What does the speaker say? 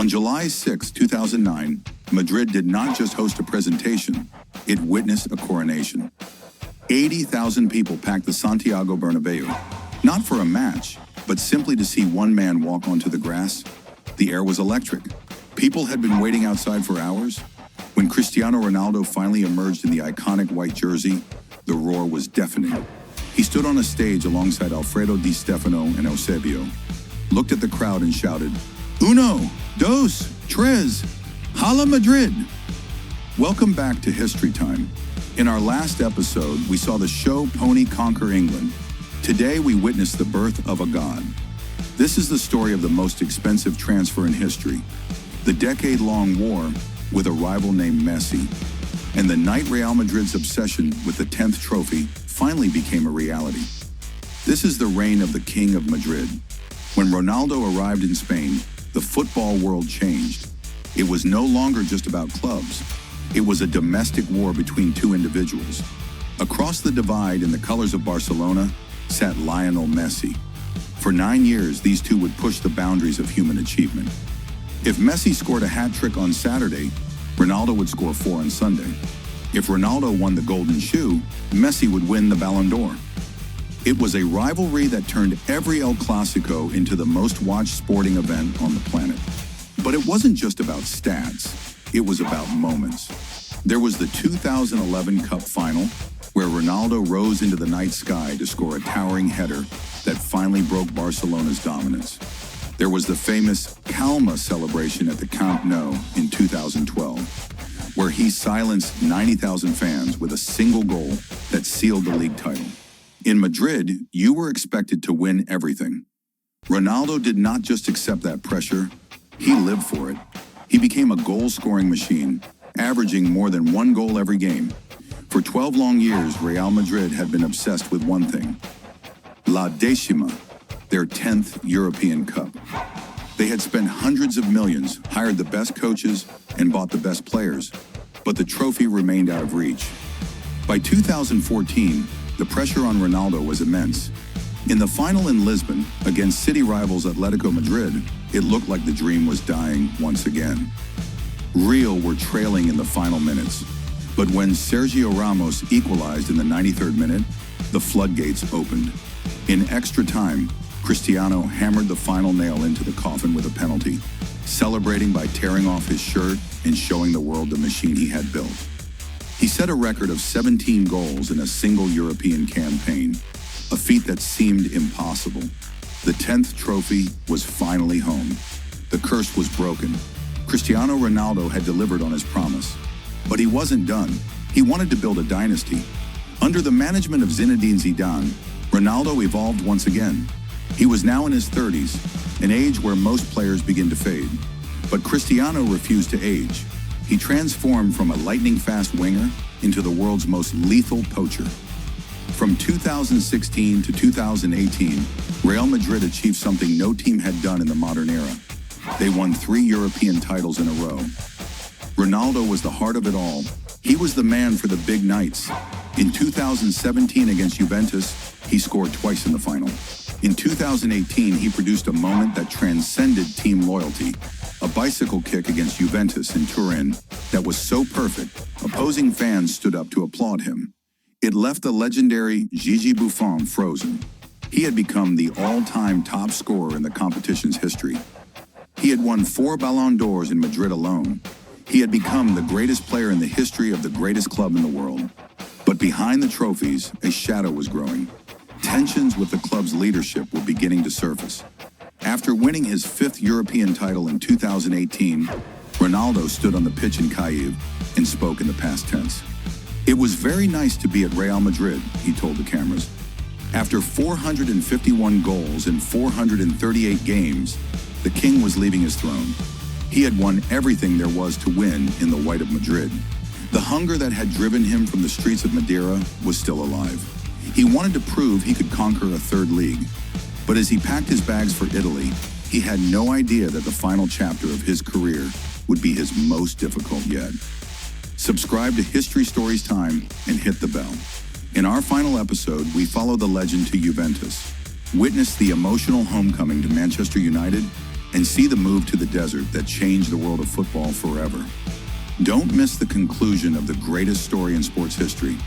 On July 6, 2009, Madrid did not just host a presentation, it witnessed a coronation. 80,000 people packed the Santiago Bernabéu, not for a match, but simply to see one man walk onto the grass. The air was electric. People had been waiting outside for hours. When Cristiano Ronaldo finally emerged in the iconic white jersey, the roar was deafening. He stood on a stage alongside Alfredo Di Stefano and Eusebio, looked at the crowd and shouted, "Uno, dos, tres, Hala Madrid!" Welcome back to History Time. In our last episode, we saw the show pony conquer England. Today, we witnessed the birth of a god. This is the story of the most expensive transfer in history, the decade-long war with a rival named Messi, and the night Real Madrid's obsession with the 10th trophy finally became a reality. This is the reign of the King of Madrid. When Ronaldo arrived in Spain, the football world changed. It was no longer just about clubs. It was a domestic war between two individuals. Across the divide in the colors of Barcelona sat Lionel Messi. For 9 years, these two would push the boundaries of human achievement. If Messi scored a hat trick on Saturday, Ronaldo would score 4 on Sunday. If Ronaldo won the Golden Shoe, Messi would win the Ballon d'Or. It was a rivalry that turned every El Clasico into the most watched sporting event on the planet. But it wasn't just about stats, it was about moments. There was the 2011 Cup final, where Ronaldo rose into the night sky to score a towering header that finally broke Barcelona's dominance. There was the famous Calma celebration at the Camp Nou in 2012, where he silenced 90,000 fans with a single goal that sealed the league title. In Madrid, you were expected to win everything. Ronaldo did not just accept that pressure, he lived for it. He became a goal-scoring machine, averaging more than 1 goal every game. For 12 long years, Real Madrid had been obsessed with one thing: La Decima, their 10th European Cup. They had spent hundreds of millions, hired the best coaches, and bought the best players, but the trophy remained out of reach. By 2014, the pressure on Ronaldo was immense. In the final in Lisbon, against city rivals Atletico Madrid, it looked like the dream was dying once again. Real were trailing in the final minutes, but when Sergio Ramos equalized in the 93rd minute, the floodgates opened. In extra time, Cristiano hammered the final nail into the coffin with a penalty, celebrating by tearing off his shirt and showing the world the machine he had built. He set a record of 17 goals in a single European campaign, a feat that seemed impossible. The 10th trophy was finally home. The curse was broken. Cristiano Ronaldo had delivered on his promise. But he wasn't done. He wanted to build a dynasty. Under the management of Zinedine Zidane, Ronaldo evolved once again. He was now in his 30s, an age where most players begin to fade. But Cristiano refused to age. He transformed from a lightning-fast winger into the world's most lethal poacher. From 2016 to 2018, Real Madrid achieved something no team had done in the modern era. They won 3 European titles in a row. Ronaldo was the heart of it all. He was the man for the big nights. In 2017 against Juventus, he scored twice in the final. In 2018, he produced a moment that transcended team loyalty, a bicycle kick against Juventus in Turin that was so perfect, opposing fans stood up to applaud him. It left the legendary Gigi Buffon frozen. He had become the all-time top scorer in the competition's history. He had won 4 Ballon d'Ors in Madrid alone. He had become the greatest player in the history of the greatest club in the world. But behind the trophies, a shadow was growing. Tensions with the club's leadership were beginning to surface. After winning his 5th European title in 2018, Ronaldo stood on the pitch in Kyiv and spoke in the past tense. "It was very nice to be at Real Madrid," he told the cameras. After 451 goals in 438 games, the king was leaving his throne. He had won everything there was to win in the white of Madrid. The hunger that had driven him from the streets of Madeira was still alive. He wanted to prove he could conquer a 3rd league. But as he packed his bags for Italy, he had no idea that the final chapter of his career would be his most difficult yet. Subscribe to History Stories Time and hit the bell. In our final episode, we follow the legend to Juventus, witness the emotional homecoming to Manchester United, and see the move to the desert that changed the world of football forever. Don't miss the conclusion of the greatest story in sports history